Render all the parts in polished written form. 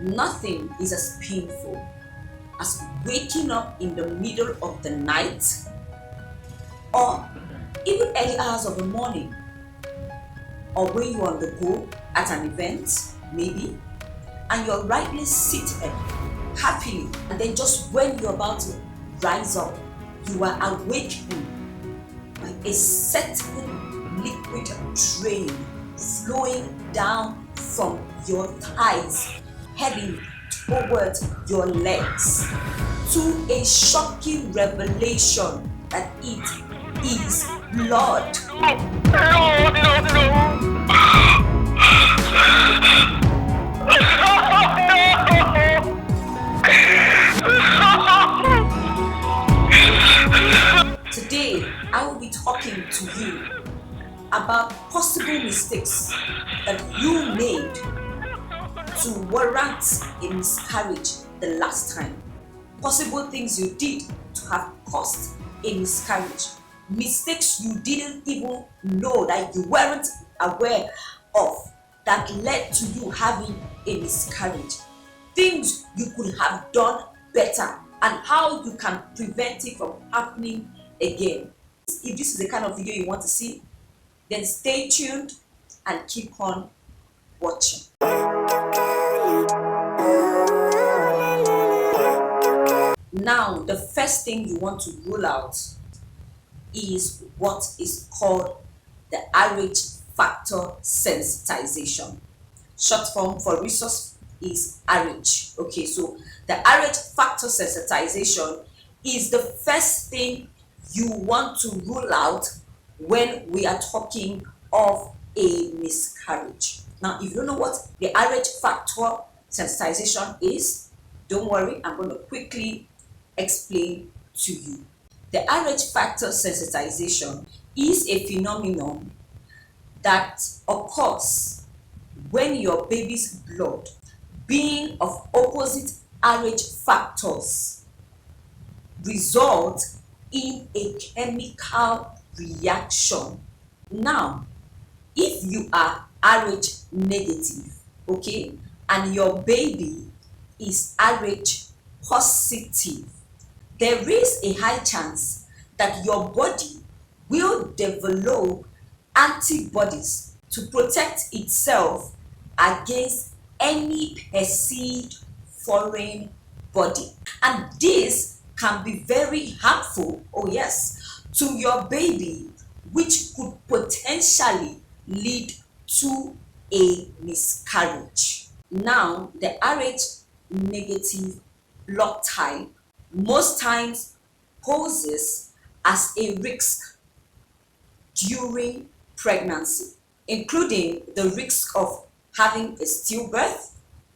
Nothing is as painful as waking up in the middle of the night or even early hours of the morning, or when you're on the go at an event, maybe, and you're rightly seated happily, and then just when you're about to rise up, you are awakened by a certain liquid train flowing down from your thighs, heading towards your legs, to a shocking revelation that it is blood. No, no, no. Today, I will be talking to you about possible mistakes that you made to warrant a miscarriage the last time. Possible things you did to have caused a miscarriage. Mistakes you didn't even know, that you weren't aware of, that led to you having a miscarriage. Things you could have done better and how you can prevent it from happening again. If this is the kind of video you want to see, then stay tuned and keep on watching. Now, the first thing you want to rule out is what is called the RH factor sensitization. Short form for resource is RH. Okay, so the RH factor sensitization is the first thing you want to rule out when we are talking of a miscarriage. Now, if you don't know what the RH factor sensitization is, don't worry, I'm going to quickly explain to you. The RH factor sensitization is a phenomenon that occurs when your baby's blood, being of opposite RH factors, results in a chemical reaction. Now, if you are RH negative, okay, and your baby is RH positive, there is a high chance that your body will develop antibodies to protect itself against any perceived foreign body. And this can be very harmful, oh yes, to your baby, which could potentially lead to a miscarriage. Now, the RH negative blood type most times poses as a risk during pregnancy, including the risk of having a stillbirth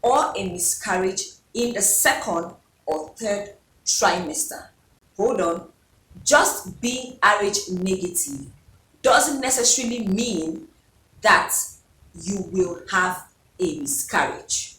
or a miscarriage in the second or third trimester. Hold on, just being RH negative doesn't necessarily mean that you will have a miscarriage.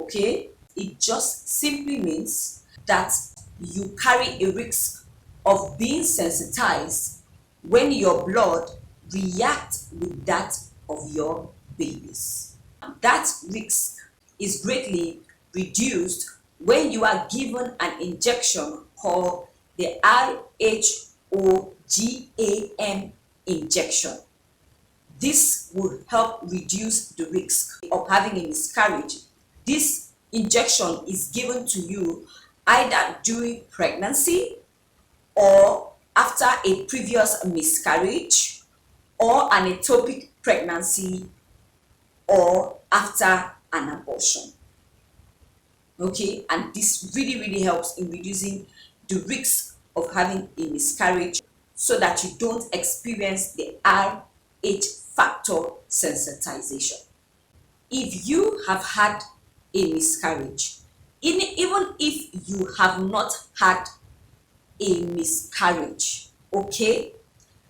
Okay, it just simply means that you carry a risk of being sensitized when your blood reacts with that of your babies. That risk is greatly reduced when you are given an injection called the RHOGAM injection. This will help reduce the risk of having a miscarriage. This injection is given to you either during pregnancy or after a previous miscarriage or an ectopic pregnancy or after an abortion. Okay, and this really helps in reducing the risk of having a miscarriage so that you don't experience the RH factor sensitization. If you have had a miscarriage, even if you have not had a miscarriage, okay,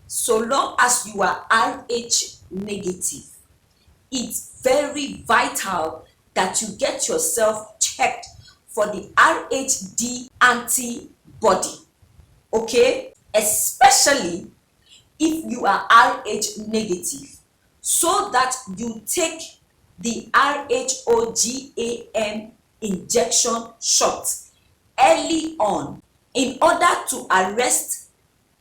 so long as you are RH negative, it's very vital that you get yourself checked for the RHD antibody, okay, especially if you are RH negative, so that you take the RHOGAM injection shot early on in order to arrest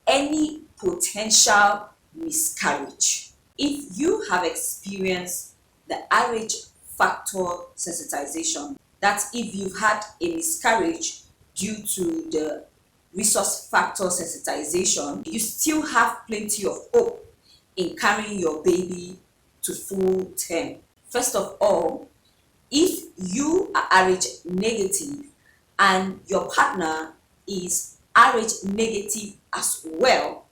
any potential miscarriage. If you have experienced the RH factor sensitization, that's if you've had a miscarriage due to the resource factor sensitization, you still have plenty of hope in carrying your baby to full term. First of all, if you are RH negative and your partner is RH negative as well,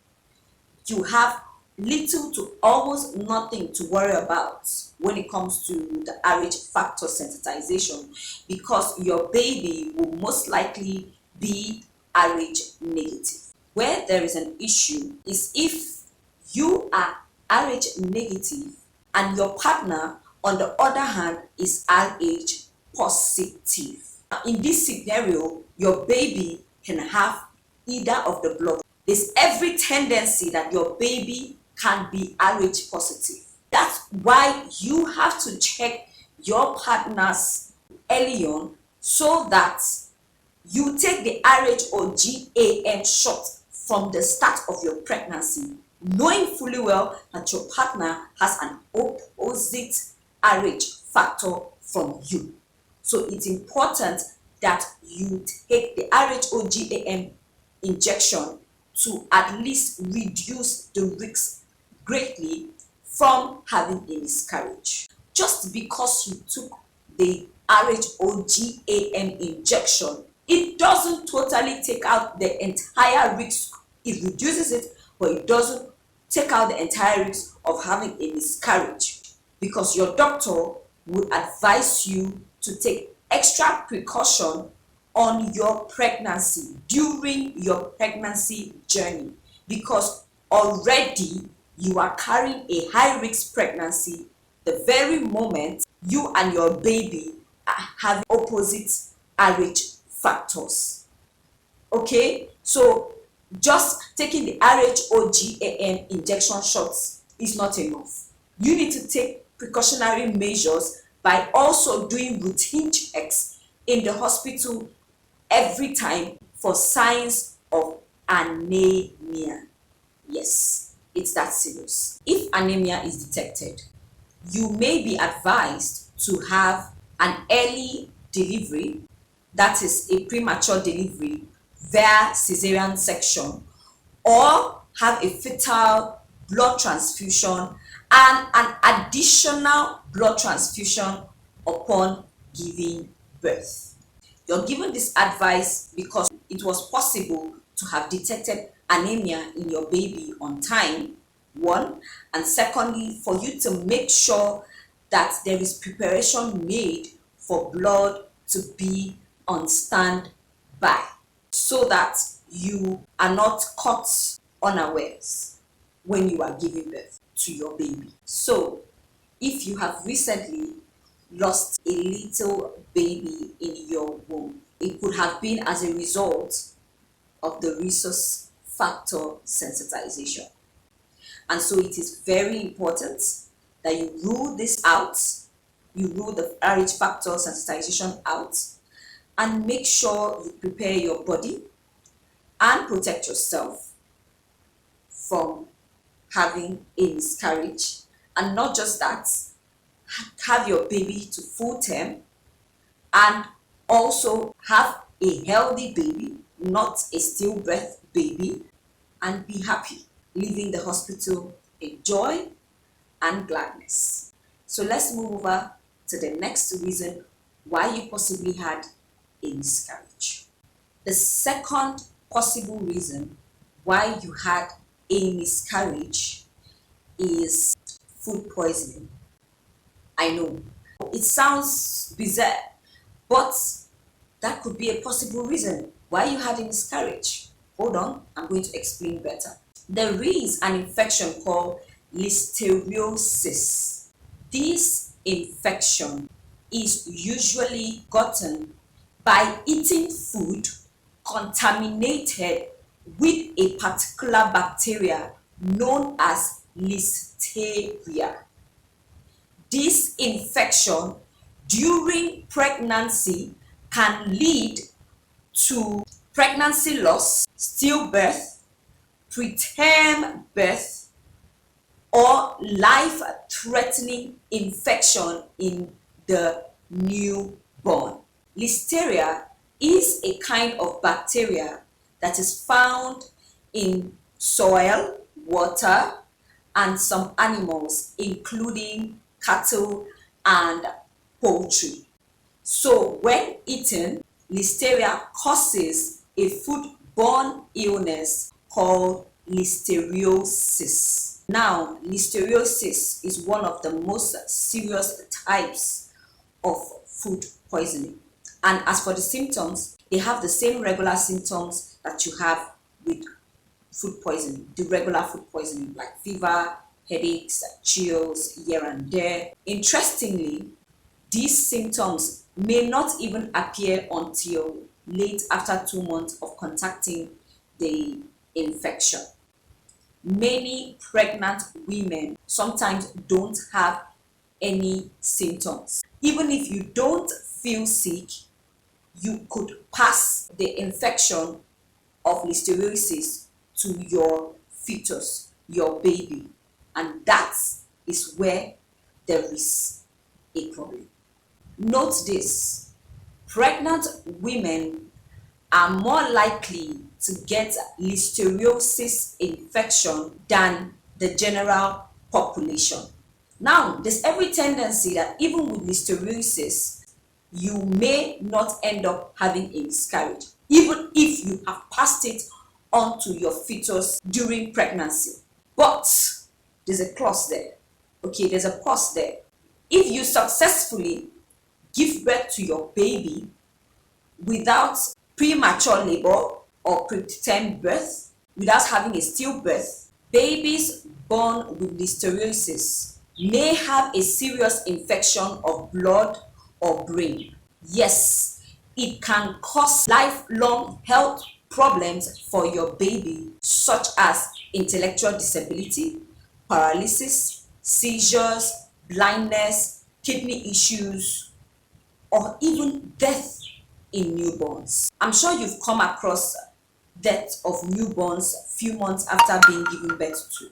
you have little to almost nothing to worry about when it comes to the RH factor sensitization, because your baby will most likely be RH negative. Where there is an issue is if you are RH negative and your partner, on the other hand, is RH positive. In this scenario, your baby can have either of the blood. There's every tendency that your baby can be RH positive. That's why you have to check your partners early on, so that you take the RH or GAM shot from the start of your pregnancy, knowing fully well that your partner has an opposite RH factor from you. So it's important that you take the RH or GAM injection to at least reduce the risk greatly from having a miscarriage. Just because you took the RH or GAM injection, it doesn't totally take out the entire risk. It reduces it, but it doesn't take out the entire risk of having a miscarriage, because your doctor would advise you to take extra precaution on your pregnancy, during your pregnancy journey, because already you are carrying a high risk pregnancy the very moment you and your baby have opposite RH factors. Okay, so just taking the RH or GAM injection shots is not enough. You need to take precautionary measures by also doing routine checks in the hospital every time for signs of anemia. Yes, it's that serious. If anemia is detected, you may be advised to have an early delivery, that is a premature delivery via cesarean section, or have a fetal blood transfusion and an additional blood transfusion upon giving birth. You're given this advice because it was possible to have detected anemia in your baby on time, one, and secondly, for you to make sure that there is preparation made for blood to be on standby, so that you are not caught unawares when you are giving birth to your baby. So, if you have recently lost a little baby in your womb, it could have been as a result of the resource factor sensitization. And so it is very important that you rule this out, you rule the RH factor sensitization out, and make sure you prepare your body and protect yourself from having a miscarriage. And not just that, have your baby to full term and also have a healthy baby, not a stillbirth baby, and be happy leaving the hospital in joy and gladness. So let's move over to the next reason why you possibly had a miscarriage. The second possible reason why you had a miscarriage is food poisoning. I know it sounds bizarre, but that could be a possible reason why you had a miscarriage. Hold on, I'm going to explain better. There is an infection called listeriosis. This infection is usually gotten by eating food contaminated with a particular bacteria known as listeria. this infection during pregnancy can lead to pregnancy loss, stillbirth, preterm birth, or life-threatening infection in the newborn. Listeria is a kind of bacteria that is found in soil, water, and some animals, including cattle and poultry. So when eaten, listeria causes a foodborne illness called listeriosis. Now, listeriosis is one of the most serious types of food poisoning. And as for the symptoms, they have the same regular symptoms that you have with food poisoning, the regular food poisoning, like fever, headaches, chills here and there. Interestingly, these symptoms may not even appear until late after 2 months of contacting the infection. Many pregnant women sometimes don't have any symptoms. Even if you don't feel sick, you could pass the infection of listeriosis to your fetus, your baby, and that is where there is a problem. Note this: pregnant women are more likely to get listeriosis infection than the general population. Now, there's every tendency that even with listeriosis, you may not end up having a miscarriage, even if you have passed it on to your fetus during pregnancy. But there's a clause there. Okay, there's a pause there. If you successfully give birth to your baby without premature labor or preterm birth, without having a stillbirth, babies born with listeriosis may have a serious infection of blood or brain. Yes, it can cause lifelong health problems for your baby, such as intellectual disability, paralysis, seizures, blindness, kidney issues, or even death in newborns. I'm sure you've come across death of newborns a few months after being given birth to,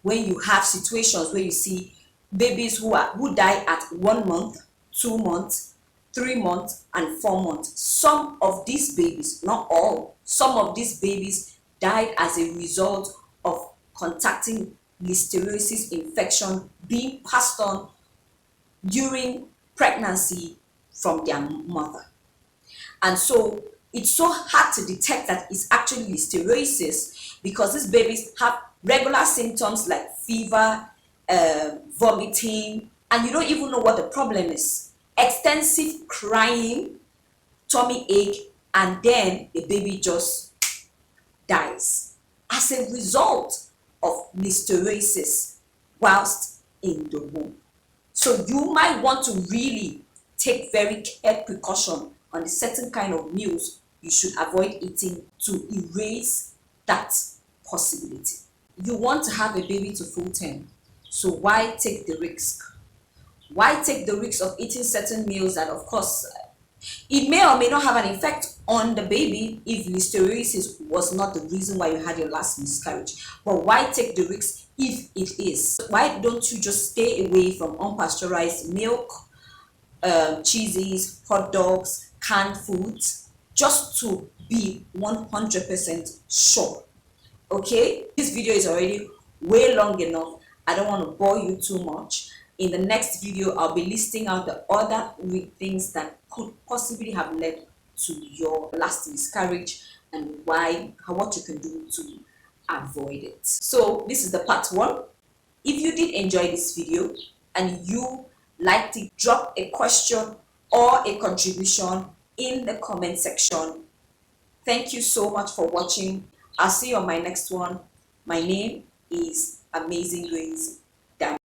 when you have situations where you see babies who die at 1 month, 2 months, 3 months, and 4 months. Some of these babies, not all, some of these babies died as a result of contacting listeriosis infection being passed on during pregnancy from their mother. And so it's so hard to detect that it's actually listeriosis, because these babies have regular symptoms like fever, vomiting, and you don't even know what the problem is. Extensive crying, tummy ache, and then the baby just dies as a result of listeriosis whilst in the womb. So you might want to really take very care precaution on the certain kind of meals you should avoid eating to erase that possibility. You want to have a baby to full term, so why take the risk? Why take the risk of eating certain meals that, of course, it may or may not have an effect on the baby if listeriosis was not the reason why you had your last miscarriage? But why take the risk if it is? Why don't you just stay away from unpasteurized milk, cheeses, hot dogs, canned foods, just to be 100% sure? Okay, this video is already way long enough. I don't want to bore you too much. In the next video, I'll be listing out the other things that could possibly have led to your last miscarriage and what you can do to avoid it. So this is the part 1. If you did enjoy this video and you liked it, drop a question or a contribution in the comment section. Thank you so much for watching. I'll see you on my next one. My name is Amazing Grace.